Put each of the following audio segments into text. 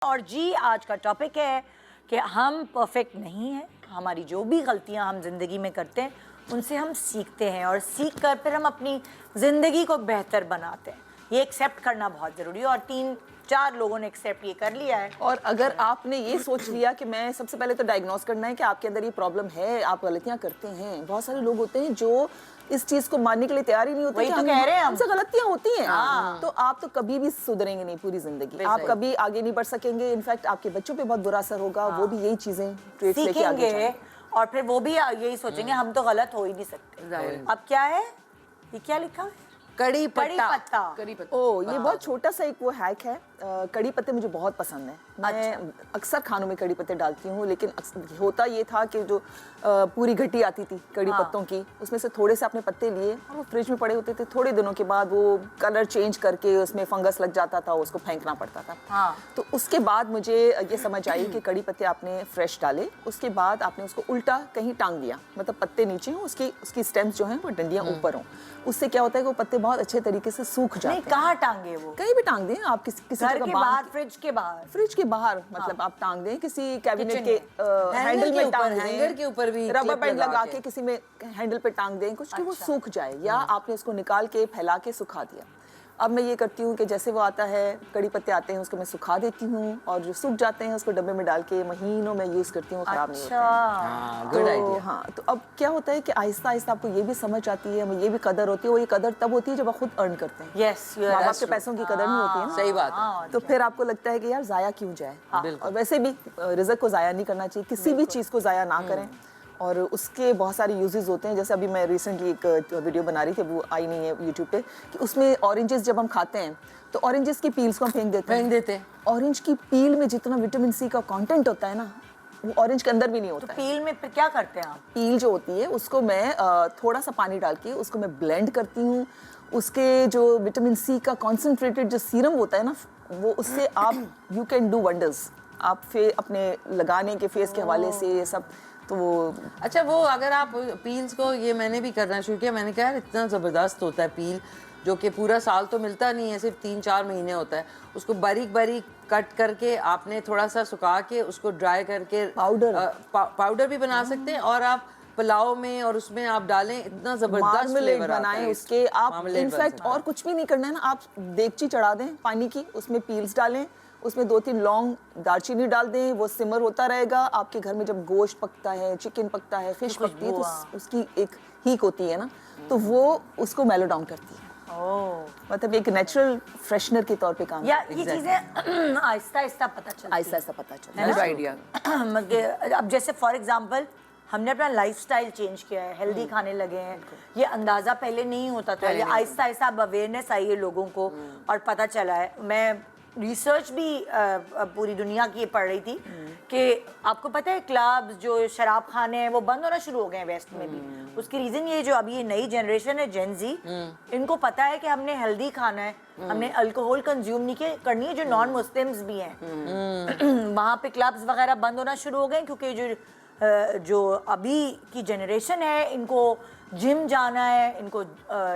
और जी आज का टॉपिक है कि हम परफेक्ट नहीं हैं, हमारी जो भी गलतियां हम जिंदगी में करते हैं उनसे हम सीखते हैं और सीख कर फिर हम अपनी जिंदगी को बेहतर बनाते हैं। ये एक्सेप्ट करना बहुत ज़रूरी है और 3-4 लोगों ने एक्सेप्ट ये कर लिया है। और अगर आपने ये सोच लिया कि मैं सबसे पहले तो डायग्नोस करना है कि आपके अंदर ये प्रॉब्लम है, आप गलतियां करते हैं। बहुत सारे लोग होते हैं जो इस चीज को मानने के लिए तैयार ही नहीं होते वही तो कह रहे हैं हमसे गलतियां होती हैं। हाँ। तो आप तो कभी भी सुधरेंगे नहीं पूरी जिंदगी, आप कभी आगे नहीं बढ़ सकेंगे। इनफैक्ट आपके बच्चों पे बहुत बुरा असर होगा। वो भी यही चीजें ट्रेट्स लेके आगे सीखेंगे जाएंगे और फिर वो भी यही सोचेंगे हम तो गलत हो ही नहीं सकते। अब क्या है, ये क्या लिखा है? कड़ी पत्ता। ओ, ये बहुत छोटा सा एक वो हैक है। कड़ी पत्ते मुझे बहुत पसंद है। मैं अक्सर खानों में कड़ी पत्ते डालती हूँ, लेकिन होता ये था कि जो पूरी घटी आती थी कड़ी पत्तों की, उसमें से थोड़े से अपने पत्ते लिए और वो फ्रिज में पड़े होते थे। थोड़े दिनों के बाद वो कलर चेंज करके उसमें फंगस लग जाता था, उसको फेंकना पड़ता था। तो उसके बाद मुझे ये समझ आई कि कड़ी पत्ते आपने फ्रेश डाले, उसके बाद आपने उसको उल्टा कहीं टांग दिया, मतलब पत्ते नीचे हों, उसकी स्टेम्स जो हैं वो डंडियाँ ऊपर हों। उससे क्या होता है कि वो पत्ते बहुत अच्छे तरीके से सूख जाते हैं। कहाँ टांगे वो? कहीं भी टांग दें आप, किसी घर के बाहर, फ्रिज के बाहर। फ्रिज के बाहर मतलब आप टांग दें, किसी कैबिनेट के हैंडल के में टांग दें, हैंगर के ऊपर भी रबर क्लिप बैंड लगा के के किसी में हैंडल पे टांग दें कुछ कि वो सूख जाए। या आपने उसको निकाल के फैला के सुखा दिया। अब मैं ये करती हूँ कि जैसे वो आता है, कड़ी पत्ते आते हैं, उसको मैं सुखा देती हूँ और जो सूख जाते हैं उसको डब्बे में डाल के महीनों में यूज करती हूँ, खराब नहीं होते हैं। गुड तो आइडिया। हाँ, तो अब क्या होता है कि आहिस्ता आहिस्ता आपको ये भी समझ आती है, हमें ये भी कदर होती है। वो ये कदर तब होती है जब आप खुद अर्न करते हैं। यस, माँ बाप के पैसों की कदर नहीं होती है ना। सही बात है। तो फिर आपको लगता है कि यार जाया क्यों जाए। और वैसे भी रिज़्क को जाया नहीं करना चाहिए, किसी भी चीज़ को जाया ना करें। और उसके बहुत सारे यूजेस होते हैं। जैसे अभी मैं रिसेंटली एक वीडियो बना रही थी, वो आई नहीं है यूट्यूब पे, कि उसमें ऑरेंजेस जब हम खाते हैं तो ऑरेंजेस की पील्स को हम फेंक देते हैं। ऑरेंज की पील में जितना विटामिन सी का कंटेंट होता है ना, वो ऑरेंज के अंदर भी नहीं होता तो है। पील में फिर क्या करते हैं आप? पील जो होती है उसको मैं थोड़ा सा पानी डाल के उसको मैं ब्लेंड करती हूँ। उसके जो विटामिन सी का कॉन्सेंट्रेटेड जो सीरम होता है ना, वो उससे आप यू कैन डू वंडर्स। आप अपने लगाने के फेस के हवाले से ये सब। तो अच्छा, वो अगर आप पील्स को, ये मैंने भी करना शुरू किया। मैंने कहा यार इतना ज़बरदस्त होता है पील, जो कि पूरा साल तो मिलता नहीं है, सिर्फ 3-4 महीने होता है। उसको बारीक बारीक कट करके आपने थोड़ा सा सुखा के उसको ड्राई करके पाउडर भी बना सकते हैं। और आप पुलाव में और उसमें आप डालें, इतना जबरदस्त फ्लेवर बनाएं उसके। आप इनफैक्ट और कुछ भी नहीं करना है ना, आप देगची चढ़ा दें पानी की, उसमें पील्स डालें, उसमें 2-3 लौंग दालचीनी डाल दें, वो सिमर होता रहेगा। आपके घर में जब गोश्त पकता है, चिकन पकता है, फिश पकती है, तो उसकी एक हीक होती है ना, तो वो उसको मेलो डाउन करती है। मतलब एक नेचुरल फ्रेशनर के तौर पे काम या ये चीजें आहिस्ता आहिस्ता पता चलती आहिस्ता आहिस्ता पता चलता गुड आइडिया। अब जैसे फॉर एग्जांपल हमने अपना लाइफस्टाइल चेंज किया है, हेल्दी खाने लगे हैं, ये अंदाजा पहले नहीं होता था। ये आहिस्ता आहिस्ता अब अवेयरनेस आई है लोगों को और पता चला है। मैं रिसर्च भी पूरी दुनिया की पढ़ रही थी कि आपको पता है क्लब्स जो शराब खाने हैं वो बंद होना शुरू हो गए हैं वेस्ट में भी। उसकी रीजन ये जो अभी ये नई जनरेशन है जेन जी, इनको पता है कि हमने हेल्दी खाना है, हमने अल्कोहल कंज्यूम नहीं करनी है। जो नॉन मुस्लिम्स भी हैं वहाँ पे क्लब्स वगैरह बंद होना शुरू हो गए क्योंकि जो अभी की जनरेशन है इनको जिम जाना है, इनको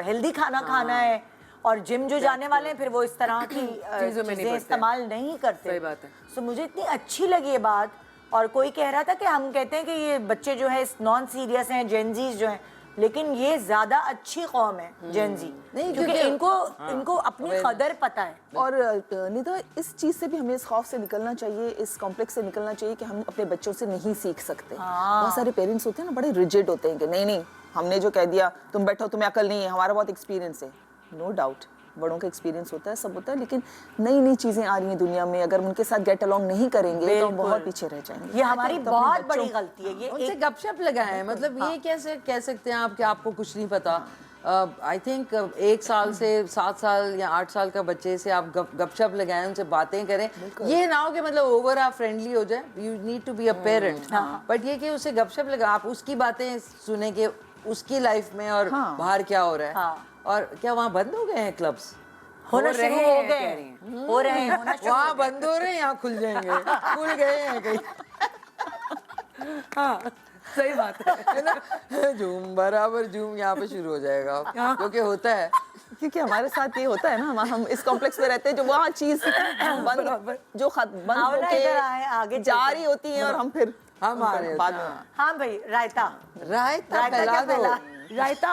हेल्दी खाना खाना है। और जिम जो जाने वाले हैं फिर वो इस तरह की चीजें इस्तेमाल नहीं करते। सही बात है। सो मुझे इतनी अच्छी लगी ये बात। और कोई कह रहा था कि हम कहते हैं कि ये बच्चे जो है नॉन सीरियस हैं, जेनजीज जो हैं, लेकिन ये ज्यादा अच्छी कौम है जेनजी, नहीं क्योंकि इनको अपनी कदर पता है। और निदा, इस चीज से भी हमें इस खौफ से निकलना चाहिए, इस कॉम्प्लेक्स से निकलना चाहिए कि हम अपने बच्चों से नहीं सीख सकते। बहुत सारे पेरेंट्स होते हैं ना, बड़े रिजिड होते हैं कि नहीं हमने जो कह दिया तुम बैठो, तुम्हें अकल नहीं है, हमारा बहुत एक्सपीरियंस है। नो डाउट बड़ों का एक्सपीरियंस होता है, सब होता है, लेकिन नई नई चीजें आ रही हैं दुनिया में, अगर उनके साथ गेट अलोंग नहीं करेंगे तो हम बहुत पीछे रह जाएंगे। ये हमारी बहुत बड़ी गलती है। ये उनसे गपशप लगाए, मतलब ये कैसे कह सकते हैं आप कि आपको कुछ नहीं पता। आई थिंक 1 साल से 7 साल या 8 साल का बच्चे से आप गपशप लगाएं, उनसे बातें करें। ये ना हो कि मतलब ओवर आप फ्रेंडली हो जाए, you need to be a parent, but ये कि उसे गपशप लगा, आप उसकी बातें सुने के उसकी लाइफ में और बाहर क्या हो रहा है। और क्या वहाँ बंद हो गए हैं क्लब्स? होना शुरू हो गए हैं, हो रहे हैं, वहाँ बंद हो रहे हैं, यहाँ खुल जाएंगे, खुल गए हैं कहीं। हाँ, सही बात है। है ना, झूम बराबर झूम यहाँ पे शुरू हो जाएगा, क्योंकि होता है। क्योंकि हमारे साथ ये होता है ना, हम इस कॉम्प्लेक्स में रहते हैं, जो वहाँ चीज बंद जो बंद आओ ना, इधर आए, आगे होके चलते जा रही होती है और हम फिर हम आ रहे बाद होते में। हैं। हाँ भाई, रायता रायता रायता फैला क्या दो। फैला? रायता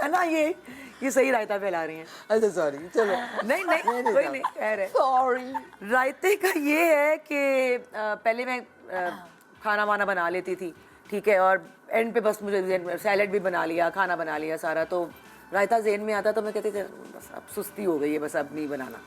है ना, ये सही रायता फैला रही हैं। अच्छा सॉरी, चलो। नहीं नहीं, कोई नहीं कह रहे। सॉरी। रायते का ये है कि पहले मैं खाना वाना बना लेती थी, ठीक है, और एंड पे बस मुझे सैलेड भी बना लिया, खाना बना लिया सारा, तो रायता ज़हन में आता तो मैं कहती थी बस अब सुस्ती हो गई है, बस अब नहीं बनाना।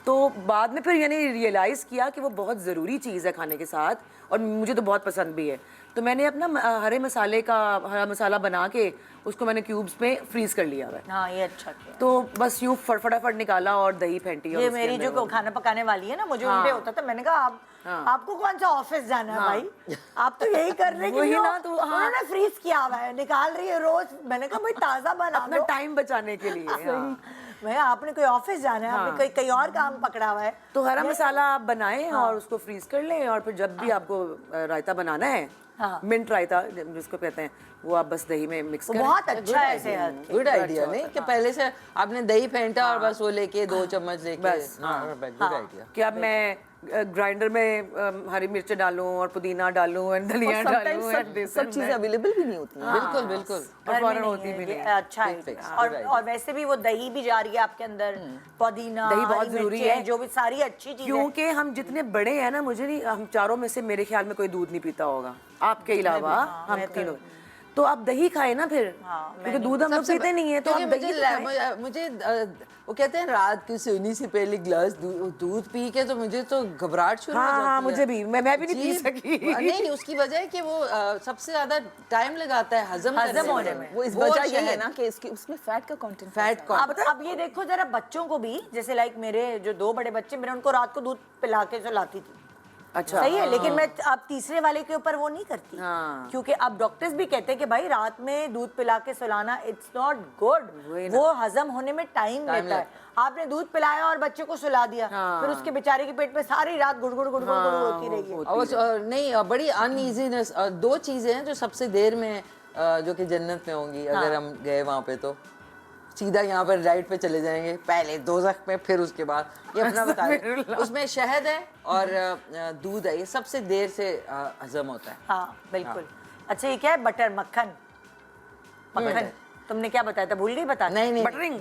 तो बाद में फिर यानी रियलाइज़ किया कि वो बहुत ज़रूरी चीज़ है खाने के साथ, और मुझे तो बहुत पसंद भी है। तो मैंने अपना हरा मसाला बना के उसको मैंने क्यूब्स में फ्रीज़ कर लिया हुआ है। हाँ, ये अच्छा किया। तो बस यूँ फटाफट निकाला और दही फेंटी। और ये उसके मेरी अंदर जो वो- खाना पकाने वाली है ना, मुझे हाँ। उनपे होता था, मैंने कहा आप आपको कौन सा ऑफिस जाना है भाई, आप तो यही कर रहे वही ना, तो हाँ। उन्होंने फ्रीज किया हुआ है, निकाल रही है रोज। मैंने कहा भाई ताजा बना अपना दो। टाइम बचाने के लिए। हाँ। मैं आपने कोई ऑफिस जाना है, आपने कहीं और काम पकड़ा हुआ है, तो हरा मसाला आप बनाएं और उसको फ्रीज कर लें, और फिर जब भी आपको रायता बनाना है, मिंट रायता जिसको कहते हैं, वो आप बस दही में मिक्स करें। बहुत अच्छा है सेहत के। गुड आइडिया, नहीं कि पहले से आपने दही फेंटा और बस वो लेके 2 चम्मच लेके, बस, गुड आइडिया। कि अब मैं ग्राइंडर में हरी मिर्च डालूं और पुदीना डालूं और धनिया और sometimes डालूं and सब चीजें अवेलेबल भी नहीं होती हैं। बिल्कुल बिल्कुल। और फौरन होती भी नहीं है। अच्छा है। fix, और वैसे भी वो दही भी जा रही है आपके अंदर, पुदीना, दही बहुत हरी जरूरी मिर्चें, है। जो भी सारी अच्छी चीजें। क्योंकि हम जितने बड़े हैं ना, मुझे नहीं, हम चारों में से मेरे ख्याल में कोई दूध नहीं पीता होगा आपके अलावा, हम तीनों। तो आप दही खाए ना फिर, क्योंकि दूध हम लोग पीते नहीं है, तो आप क्योंकि दही तो खाएं। मुझे वो कहते हैं रात की सोने से पहले गिलास दूध पी के तो मुझे तो घबराहट शुरू हो हाँ जाती है। हाँ, मुझे भी, मैं भी नहीं पी अजीब- सकी। नहीं, उसकी वजह है कि वो सबसे ज्यादा टाइम लगाता है हजम होने में। वो इस वजह ये है शहद, ना कि इसकी उसमें फैट का कंटेंट, फैट अब ये देखो जरा बच्चों को भी, जैसे लाइक मेरे जो 2 बड़े बच्चे, मैंने उनको रात को दूध पिला के सुलाती थी। अच्छा, सही है, लेकिन मैं अब तीसरे वाले के ऊपर वो नहीं करती, हाँ। क्योंकि अब डॉक्टर्स भी कहते हैं कि भाई रात में दूध पिला के सुलाना इट्स नॉट गुड, वही ना। वो हजम होने में टाइम लेता है। आपने दूध पिलाया और बच्चे को सुला दिया, फिर उसके बेचारे के पेट में सारी रात गुड़गुड़ गुड़गुड़ गुड़गुड़ होती रही है। और नहीं, बड़ी अनईजीनेस। 2 चीजें हैं जो सबसे देर में जो कि जन्नत में होंगी अगर हम गए वहां पे, तो सीधा यहाँ पर राइट पे चले जाएंगे, पहले दोज़ख में, फिर उसके बाद ये अपना बता रहे। उसमें शहद है और दूध है, ये सबसे देर से हजम होता है। हाँ बिल्कुल। अच्छा, ये क्या है? बटर, मक्खन। मक्खन तुमने क्या बताया था, भूल गई बता? नहीं बटरिंग।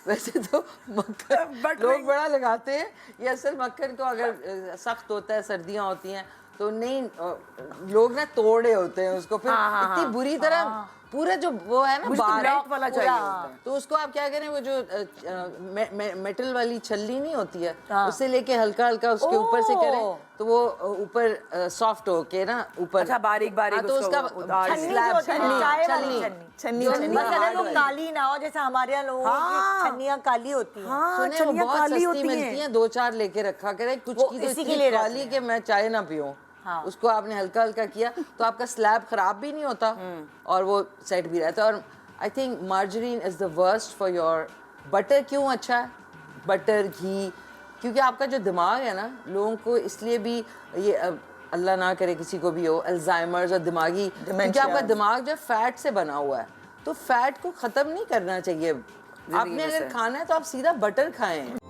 वैसे तो मक्खन लोग बड़ा लगाते हैं, ये असल मक्खन को अगर सख्त होता है, सर्दियाँ होती हैं तो नहीं, लोग ना तोड़े होते हैं उसको, फिर इतनी बुरी तरह पूरा जो वो है ना बारीक वाला चाहिए होता है। तो उसको आप क्या करें, वो जो मेटल वाली छल्ली नहीं होती है, उससे लेके हल्का हल्का उसके ऊपर से करें तो वो ऊपर सॉफ्ट होके ना ऊपर। अच्छा, बारीक बारीक तो उसका छन्नी बस अगर वो काली ना हो, जैसे हमारे यहाँ लोगों की छन्नियाँ काली होती हैं। हाँ, सुने वो छन्नियाँ बहुत काली सस्ती होती मिलती हैं। हैं, 2-4 लेके रखा करें, कुछ वो की तो इसी के इतनी लिए रखते काली कि मैं चाय ना पीऊं। उसको आपने हल्का हल्का किया तो आपका स्लैब खराब भी नहीं होता और वो सेट भी रहता है। और I think margarine is the worst for your. Butter क्यों अच्छा है? बटर, घी, क्योंकि आपका जो दिमाग है ना, लोगों को इसलिए भी ये अल्लाह ना करे किसी को भी हो अल्जाइमर्स और दिमागी, क्योंकि आपका दिमाग जो फैट से बना हुआ है, तो फैट को ख़त्म नहीं करना चाहिए। आपने अगर खाना है तो आप सीधा बटर खाएं।